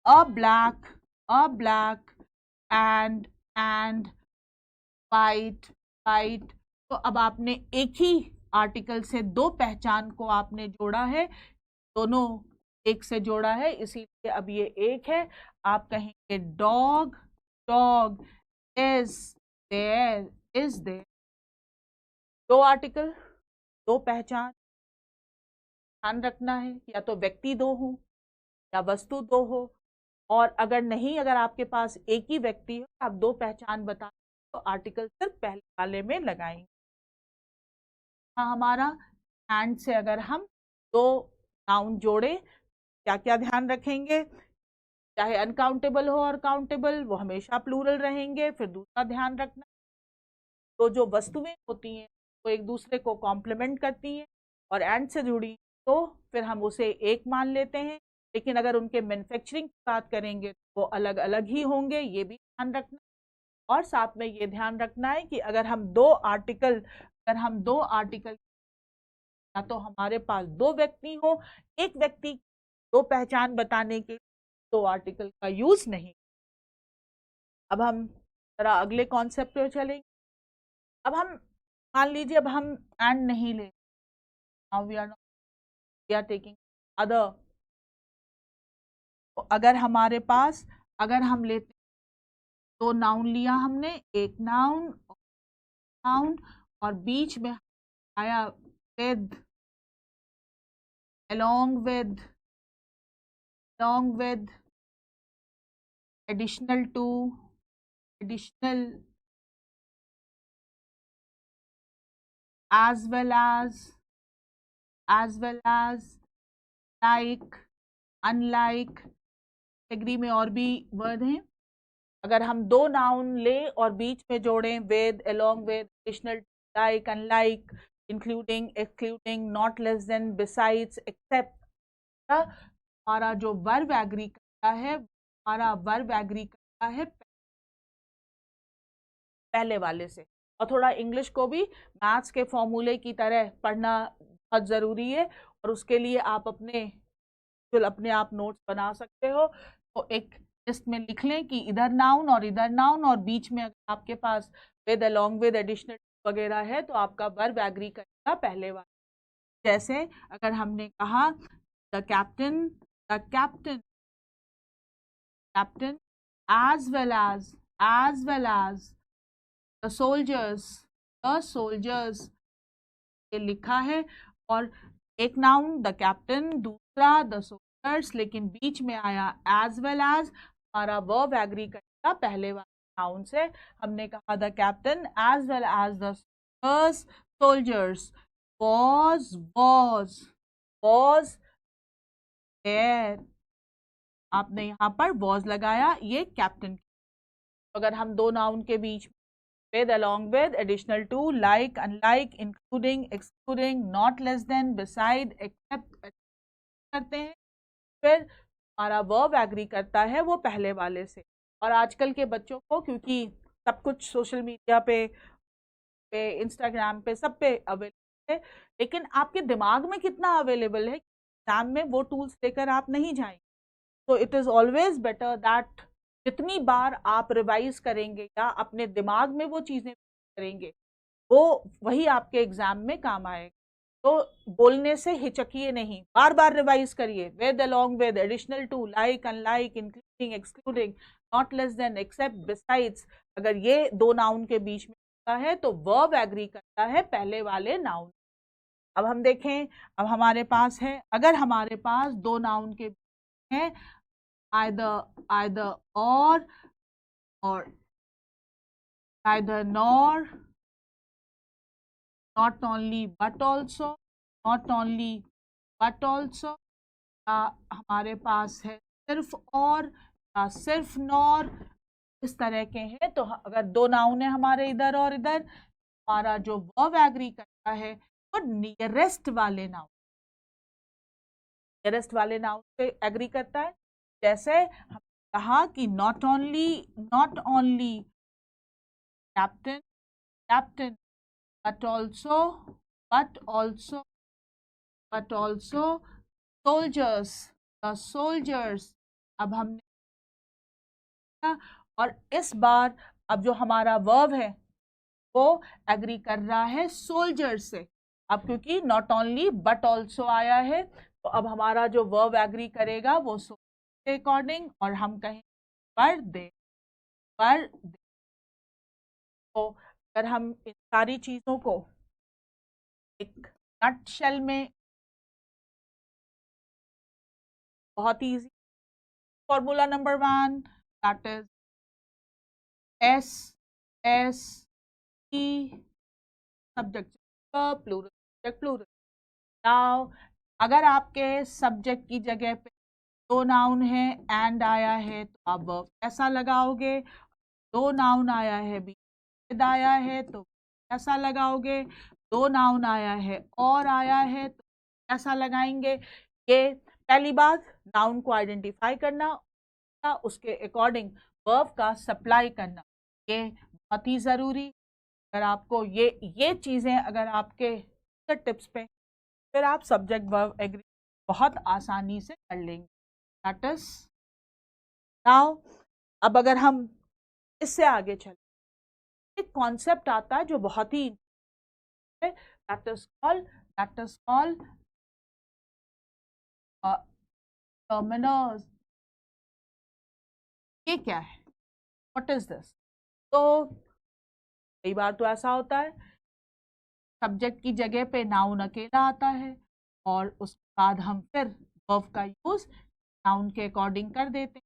अ ब्लैक एंड वाइट। तो अब आपने एक ही आर्टिकल से दो पहचान को आपने जोड़ा है, दोनों एक से जोड़ा है, इसीलिए अब ये एक है। आप कहेंगे डॉग इज देयर, दो आर्टिकल, दो पहचान, ध्यान रखना है, या तो व्यक्ति दो हो या वस्तु दो हो, और अगर नहीं, अगर आपके पास एक ही व्यक्ति हो, आप दो पहचान बता, तो आर्टिकल सिर्फ पहले वाले में लगाएंगे। हमारा एंड से अगर हम दो नाउन जोड़े, क्या क्या ध्यान रखेंगे, चाहे अनकाउंटेबल हो और काउंटेबल, वो हमेशा प्लूरल रहेंगे। फिर दूसरा ध्यान रखना, तो जो वस्तुएं होती हैं वो एक दूसरे को कॉम्प्लीमेंट करती हैं, और एंड से जुड़ी तो फिर हम उसे एक मान लेते हैं, लेकिन अगर उनके मैन्युफैक्चरिंग की बात करेंगे तो वो अलग अलग ही होंगे, ये भी ध्यान रखना। और साथ में ये ध्यान रखना है कि अगर हम दो आर्टिकल या तो हमारे पास दो व्यक्ति हो, एक व्यक्ति दो पहचान बताने के दो आर्टिकल का यूज नहीं। अब हम जरा अगले कॉन्सेप्ट पे चलेंगे। अब हम मान लीजिए, अब हम एंड नहीं ले, now we are taking other. तो अगर हमारे पास, अगर हम लेते, तो नाउन लिया हमने, एक नाउन और बीच में आया with, along with, additional additional, as well as, like, unlike, category में और भी वर्ड हैं। अगर हम दो नाउन ले और बीच में जोड़ें with, along with, additional, like, unlike, including, excluding, not less than, besides, except, हमारा जो वर्ब एग्री करता है, हमारा वर्ब एग्री करता है पहले वाले से। और थोड़ा इंग्लिश को भी मैथ्स के फॉर्मूले की तरह पढ़ना बहुत ज़रूरी है, और उसके लिए आप अपने आप नोट्स बना सकते हो। तो एक लिस्ट में लिख लें कि इधर नाउन और इधर नाउन, और बीच में अगर आपके पास विद, अलॉन्ग विद, एडिशनल वगैरह है तो आपका वर्ब एग्री करेगा पहले वाला। जैसे अगर हमने कहा the captain, captain as well as the soldiers, ये लिखा है, और एक नाउन द कैप्टन, दूसरा द सोल्जर्स, लेकिन बीच में आया as well as, हमारा वर्ब एग्री करेगा पहले वाले नाउन से। हमने कहा the captain as well as the soldiers was there, आपने यहाँ पर वॉज लगाया, ये कैप्टन। अगर हम दो नाउन के बीच with, along with, additional to, like, unlike, including, excluding, not less than, beside, except करते हैं, फिर हमारा वर्ब एग्री करता है वो पहले वाले से। और आजकल के बच्चों को क्योंकि सब कुछ सोशल मीडिया पे इंस्टाग्राम पे सब पे अवेलेबल है, लेकिन आपके दिमाग में कितना अवेलेबल है, एग्जाम में वो टूल्स लेकर आप नहीं जाएंगे। तो it is always better that जितनी बार आप रिवाइज करेंगे या अपने दिमाग में वो चीज़ें करेंगे, वो वही आपके एग्जाम में काम आएगा। तो बोलने से हिचकिए नहीं, बार बार रिवाइज करिए with, along with, additional to, like, unlike, including, excluding, not less than, except, besides. अगर ये दो नाउन के बीच में होता है तो वर्ब एग्री करता है पहले वाले नाउन। अब हम देखें, अब हमारे पास है, अगर हमारे पास दो नाउन के बीच है either or either nor, not only but also, हमारे पास है सिर्फ और, सिर्फ नॉर, इस तरह के हैं। तो अगर दो नाउन है हमारे इधर और इधर, हमारा जो वर्ब एग्री करता है वो नियरेस्ट वाले नाउन से एग्री करता है। जैसे हम कहा कि not only captain but also soldiers, अब हमने, और इस बार अब जो हमारा वर्ब है वो एग्री कर रहा है सोल्जर से। अब क्योंकि नॉट ओनली बट ऑल्सो आया है, तो अब हमारा जो वर्ब एग्री करेगा वो सोल्जर के अकॉर्डिंग, और हम कहें पर दे। तो अगर हम इन सारी चीज़ों को एक नटशेल में, बहुत ही easy, formula number 1, that is SSE, subject plural. Now अगर आपके सब्जेक्ट की जगह पे दो नाउन है एंड आया है तो आप वर्ब ऐसा लगाओगे, दो नाउन आया है विद आया है तो ऐसा लगाओगे, दो नाउन आया है और आया है तो ऐसा लगाएंगे। ये पहली बात, नाउन को आइडेंटिफाई करना, उसके अकॉर्डिंग वर्ब का सप्लाई करना, ये बहुत ही ज़रूरी। अगर आपको ये चीज़ें अगर आपके टिप्स पे, फिर आप सब्जेक्ट वर्ब एग्री बहुत आसानी से कर लेंगे। That is now. अब अगर हम इससे आगे चलें, एक कॉन्सेप्ट आता है जो बहुत ही दैट इज कॉल्ड टर्मिनल्स। ये क्या है, व्हाट इज दिस? तो कई बार तो ऐसा होता है सब्जेक्ट की जगह पे नाउन अकेला आता है और उसके बाद हम फिर वर्ब का यूज नाउन के अकॉर्डिंग कर देते हैं।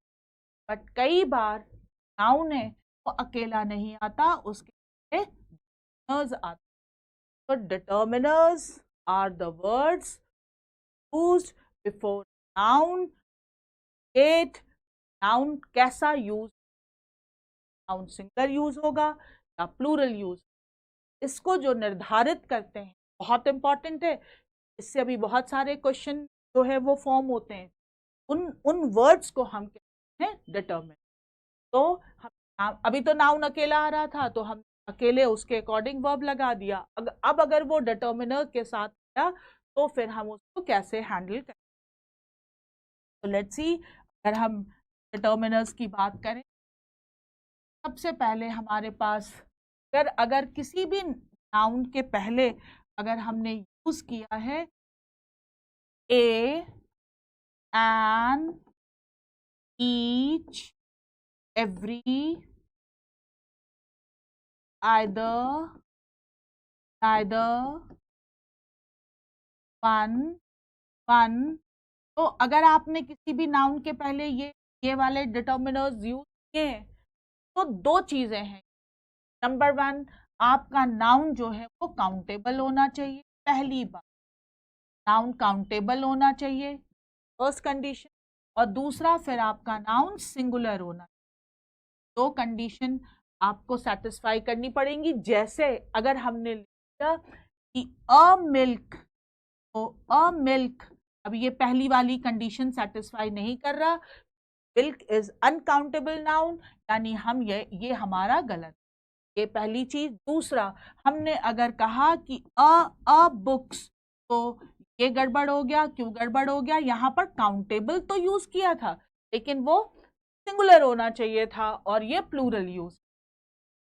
बट कई बार नाउन है वो अकेला नहीं आता, उसके डिटर्मिनर्स आते। तो determiners are the words used before noun. At noun कैसा यूज, नाउन सिंगुलर यूज होगा या प्लूरल यूज, इसको जो निर्धारित करते हैं बहुत इंपॉर्टेंट है। इससे अभी बहुत सारे क्वेश्चन जो है वो फॉर्म होते हैं। उन वर्ड्स को हम कहते हैं डिटरमिन। तो हम अभी तो नाउन अकेला आ रहा था तो हम अकेले उसके अकॉर्डिंग वर्ब लगा दिया। अब अगर वो डिटर्मिनर के साथ आया तो फिर हम उसको कैसे हैंडल करें। तो लेट्स सी, अगर हम डिटर्मिनर्स की बात करें, सबसे पहले हमारे पास अगर किसी भी नाउन के पहले अगर हमने यूज किया है a, an, each, every, either, neither, one, तो अगर आपने किसी भी नाउन के पहले ये वाले डिटर्मिनर्स यूज किए तो दो चीजें हैं। नंबर वन, आपका नाउन जो है वो काउंटेबल होना चाहिए, पहली बात नाउन काउंटेबल होना चाहिए, फर्स्ट कंडीशन। और दूसरा, फिर आपका नाउन सिंगुलर होना चाहिए। दो कंडीशन आपको सेटिस्फाई करनी पड़ेंगी। जैसे अगर हमने लिखा कि अ मिल्क, तो अ मिल्क, अब ये पहली वाली कंडीशन सेटिस्फाई नहीं कर रहा, मिल्क इज अनकाउंटेबल नाउन, यानी हम ये हमारा गलत, ये पहली चीज। दूसरा, हमने अगर कहा कि अ बुक्स, तो ये गड़बड़ हो गया। क्यों गड़बड़ हो गया? यहाँ पर काउंटेबल तो यूज किया था लेकिन वो सिंगुलर होना चाहिए था और ये प्लूरल यूज।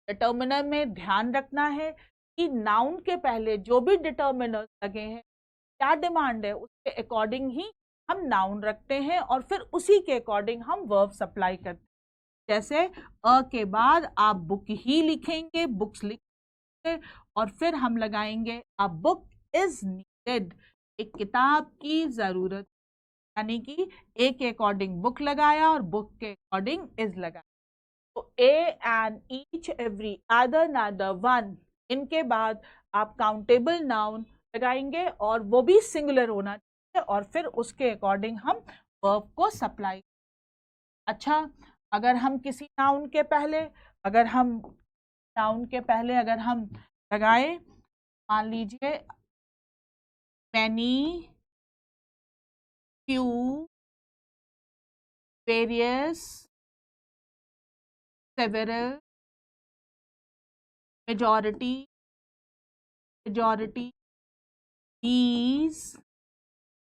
डिटर्मिनर में ध्यान रखना है कि नाउन के पहले जो भी डिटर्मिनर लगे हैं, क्या डिमांड है उसके अकॉर्डिंग ही हम नाउन रखते हैं और फिर उसी के अकॉर्डिंग हम वर्ब सप्लाई करते हैं। जैसे अ के बाद आप बुक ही लिखेंगे, बुक्स लिखेंगे, और फिर हम लगाएंगे अ बुक इज नीडेड, एक किताब की जरूरत, यानी कि ए के अकॉर्डिंग बुक लगाया और बुक के अकॉर्डिंग इज लगाया। तो ए एंड ईच, एवरी, आदर, नादर, वन, इनके बाद आप काउंटेबल नाउन लगाएंगे और वो भी सिंगुलर होना चाहिए और फिर उसके अकॉर्डिंग हम वर्ब को सप्लाई। अच्छा, अगर हम किसी नाउन के पहले अगर हम लगाए, मान लीजिए many, few, various, several, majority, these,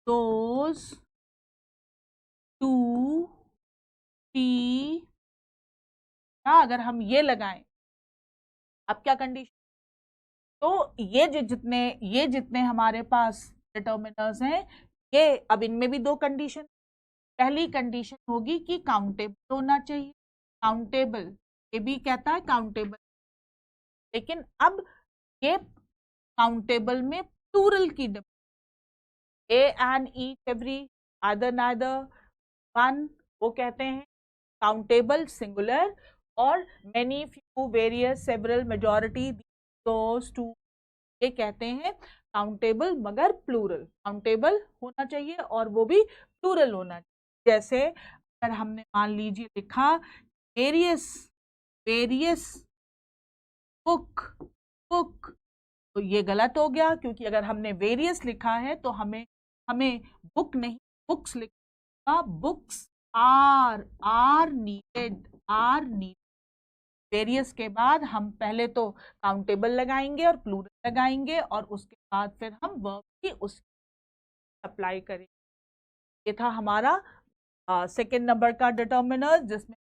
those, two, three, अगर हम ये लगाएं, अब क्या कंडीशन? तो ये जितने हमारे पास डिटर्मिनर्स हैं, ये अब इनमें भी दो कंडीशन। पहली कंडीशन होगी कि काउंटेबल होना चाहिए, काउंटेबल, ये भी कहता है काउंटेबल, लेकिन अब ये काउंटेबल में प्लूरल की ए एंड ईच, एवरी, आदर, नादर, वन, वो कहते हैं काउंटेबल सिंगुलर, और many, few, various, several, majority, those, two, ये कहते हैं काउंटेबल मगर प्लूरल। काउंटेबल होना चाहिए और वो भी प्लूरल होना चाहिए। जैसे अगर हमने मान लीजिए लिखा वेरियस, बुक, तो ये गलत हो गया, क्योंकि अगर हमने वेरियस लिखा है तो हमें बुक नहीं बुक्स लिखना। बुक्स आर नीडेड, वेरियस के बाद हम पहले तो काउंटेबल लगाएंगे और प्लूरल लगाएंगे और उसके बाद फिर हम वर्ब की उस अप्लाई करेंगे। ये था हमारा सेकेंड नंबर का डिटर्मिनर, जिसमें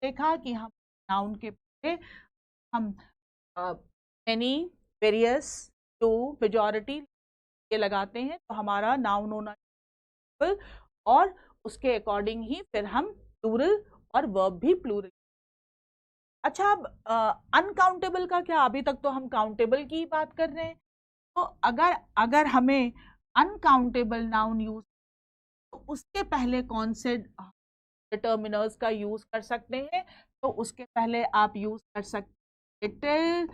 देखा कि हम नाउन के पहले हम मेनी, वेरियस, टू, मेजॉरिटी ये लगाते हैं तो हमारा नाउन होना चाहिए, और उसके अकॉर्डिंग ही फिर हम प्लूरल और वर्ब भी प्लूरल। अच्छा, अब अनकाउंटेबल का क्या? अभी तक तो हम काउंटेबल की बात कर रहे हैं। तो अगर हमें अनकाउंटेबल नाउन यूज, तो उसके पहले कौन से डिटर्मिनर्स का यूज कर सकते हैं। तो उसके पहले आप यूज कर सकते हैं लिटिल,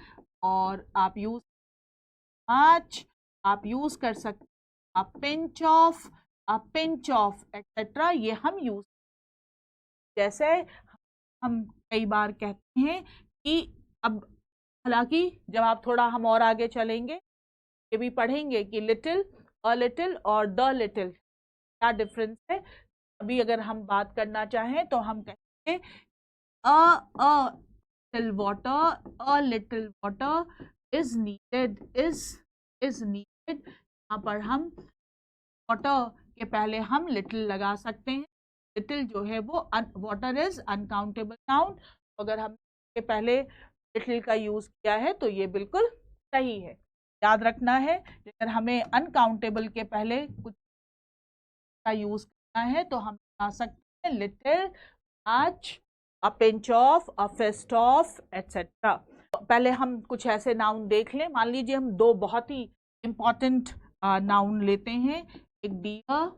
और आप यूज मच, आप यूज कर सकते हैं अ पिंच ऑफ एक्सेट्रा, ये हम यूज, जैसे हम कई बार कहते हैं कि अब, हालांकि जब आप थोड़ा हम और आगे चलेंगे ये भी पढ़ेंगे कि लिटिल, अ लिटिल और द लिटिल क्या डिफरेंस है। अभी अगर हम बात करना चाहें तो हम कहेंगे a little water is needed, is needed. यहाँ पर हम वाटर के पहले हम लिटिल लगा सकते हैं। लिटिल जो है वो वाटर इज अनकाउंटेबल नाउन, अगर हम के पहले लिटिल का यूज किया है तो ये बिल्कुल सही है। याद रखना है अगर हमें अनकाउंटेबल के पहले कुछ का यूज करना है तो हम बता सकते हैं little, much, a pinch of, a fist of, etcetera. पहले हम कुछ ऐसे नाउन देख लें। मान लीजिए हम दो बहुत ही इंपॉर्टेंट नाउन लेते हैं, एक डियर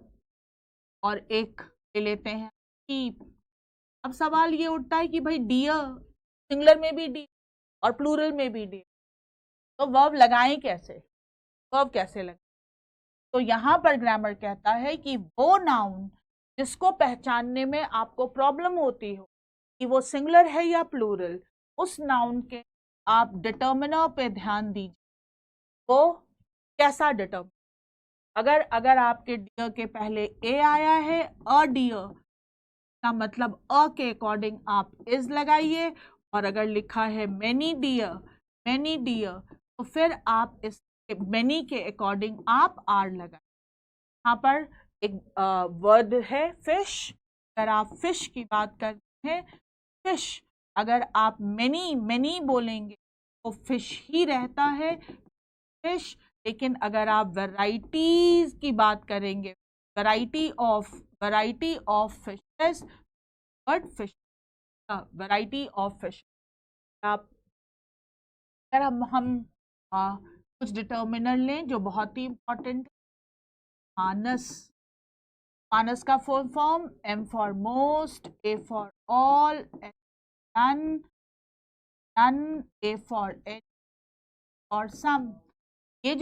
और एक ले लेते हैं शीप। अब सवाल ये उठता है कि भाई डियर सिंगुलर में भी डी और प्लूरल में भी डी, तो वर्ब लगाएं कैसे, वर्ब कैसे लगाएं? तो यहाँ पर ग्रामर कहता है कि वो नाउन जिसको पहचानने में आपको प्रॉब्लम होती हो कि वो सिंगुलर है या प्लूरल, उस नाउन के आप डिटर्मिनर पे ध्यान दीजिए। वो कैसा डिटर्मिनर? अगर अगर आपके डियर के पहले ए आया है, अ डियर का मतलब अ के अकॉर्डिंग आप इज लगाइए, और अगर लिखा है मैनी डियर तो फिर आप इस मैनी के अकॉर्डिंग आप आर लगाइए। यहाँ पर एक वर्ड है फिश, अगर आप फिश की बात करते हैं, फिश अगर आप मैनी बोलेंगे तो फिश ही रहता है, फिश। लेकिन अगर आप वैरायटीज की बात करेंगे, variety of fishes, word fish, variety of fish. आप अगर हम कुछ डिटर्मिनर लें जो बहुत ही इंपॉर्टेंट, मानस, मानस का full form M for most, A for all, none, A for any और सम। ये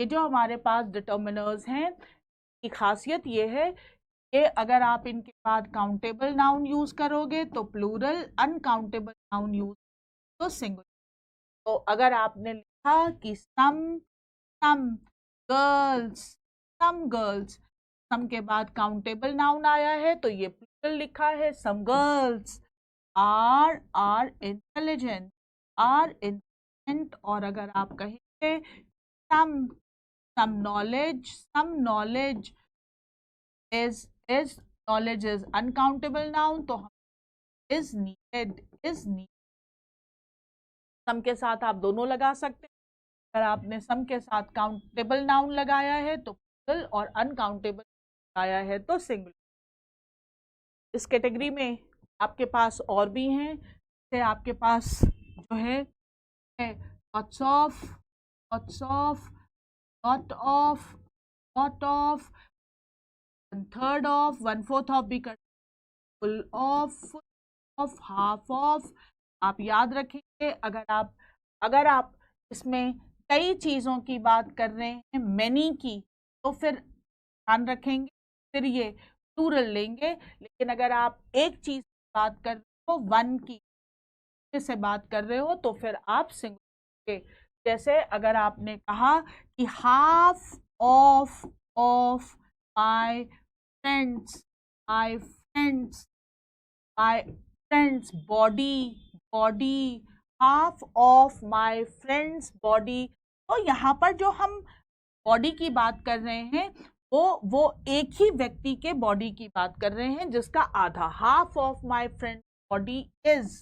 जो हमारे पास डिटर्मिनर्स हैं, की खासियत ये है कि अगर आप इनके बाद काउंटेबल नाउन यूज करोगे तो प्लूरल, अनकाउंटेबल नाउन यूज तो सिंगुलर। तो अगर आपने लिखा कि सम गर्ल्स, सम के बाद काउंटेबल नाउन आया है तो ये प्लूरल लिखा है, सम गर्ल्स आर इंटेलिजेंट, और अगर आप कहेंगे some knowledge is knowledge is uncountable noun, तो हम is needed सम के साथ आप दोनों लगा सकते हैं। अगर आपने सम के साथ काउंटेबल नाउन लगाया है तो प्लूरल, और अनकाउंटेबल लगाया है तो सिंगुलर। इस कैटेगरी में आपके पास और भी हैं, जैसे आपके पास जो है lots of, lot of, 1/3 of, 1/4 of भी कर, full of, half of। आप याद रखेंगे अगर आप इसमें कई चीजों की बात कर रहे हैं, मैनी की, तो फिर ध्यान रखेंगे फिर ये प्लूरल लेंगे। लेकिन अगर आप एक चीज की बात कर रहे हो, वन की से बात कर रहे हो, तो फिर आप सिंगुलर। जैसे अगर आपने कहा कि half of my friends, body, half of my friends body. तो यहाँ पर जो हम बॉडी की बात कर रहे हैं वो एक ही व्यक्ति के बॉडी की बात कर रहे हैं जिसका आधा, half of my friend body is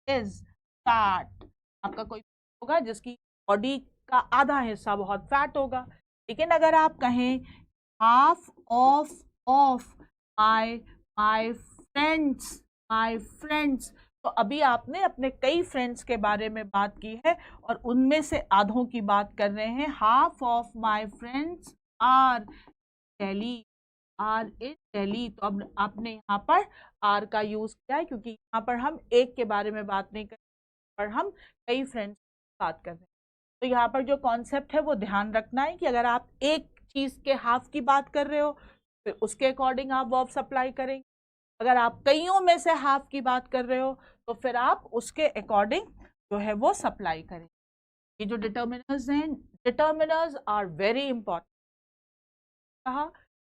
fat. आपका कोई होगा जिसकी बॉडी का आधा हिस्सा बहुत फैट होगा। लेकिन अगर आप कहें हाफ ऑफ माय फ्रेंड्स, तो अभी आपने अपने कई फ्रेंड्स के बारे में बात की है और उनमें से आधों की बात कर रहे हैं। Half of my friends are in Delhi, तो अब आपने यहाँ पर आर का यूज किया है, क्योंकि यहाँ पर हम एक के बारे में बात नहीं कर रहे, पर हम कई फ्रेंड्स बात कर रहे हैं। तो यहाँ पर जो कॉन्सेप्ट है वो ध्यान रखना है कि अगर आप एक चीज के हाफ की बात कर रहे हो, फिर उसके अकॉर्डिंग आप वर्ब सप्लाई करेंगे। अगर आप कईयों में से हाफ की बात कर रहे हो, तो फिर आप उसके अकॉर्डिंग जो है वो सप्लाई करेंगे। ये जो डिटर्मिनर्स हैं, डिटर्मिनर्स आर वेरी इंपॉर्टेंट। कहा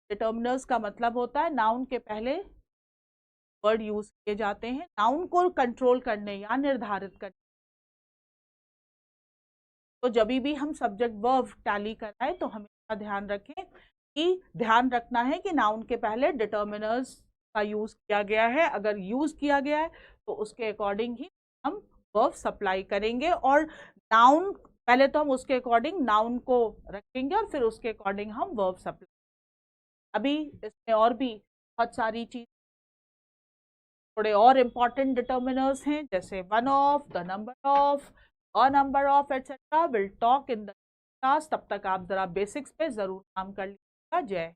डिटर्मिनर्स का मतलब होता है नाउन के पहले वर्ड यूज किए जाते हैं नाउन को कंट्रोल करने या निर्धारित करने। तो जब भी हम सब्जेक्ट वर्ब टैली कराएं तो हमेशा ध्यान रखें कि ध्यान रखना है कि नाउन के पहले डिटर्मिनर्स का यूज किया गया है। अगर यूज किया गया है तो उसके अकॉर्डिंग ही हम वर्ब सप्लाई करेंगे, और नाउन पहले तो हम उसके अकॉर्डिंग नाउन को रखेंगे और फिर उसके अकॉर्डिंग हम वर्ब सप्लाई। अभी इसमें और भी बहुत सारी चीज, थोड़े और इम्पॉर्टेंट डिटर्मिनर्स हैं, जैसे one of, the number of, a number of etcetera. Will talk in the class. तब तक आप जरा बेसिक्स पे जरूर काम कर लीजिएगा। जय।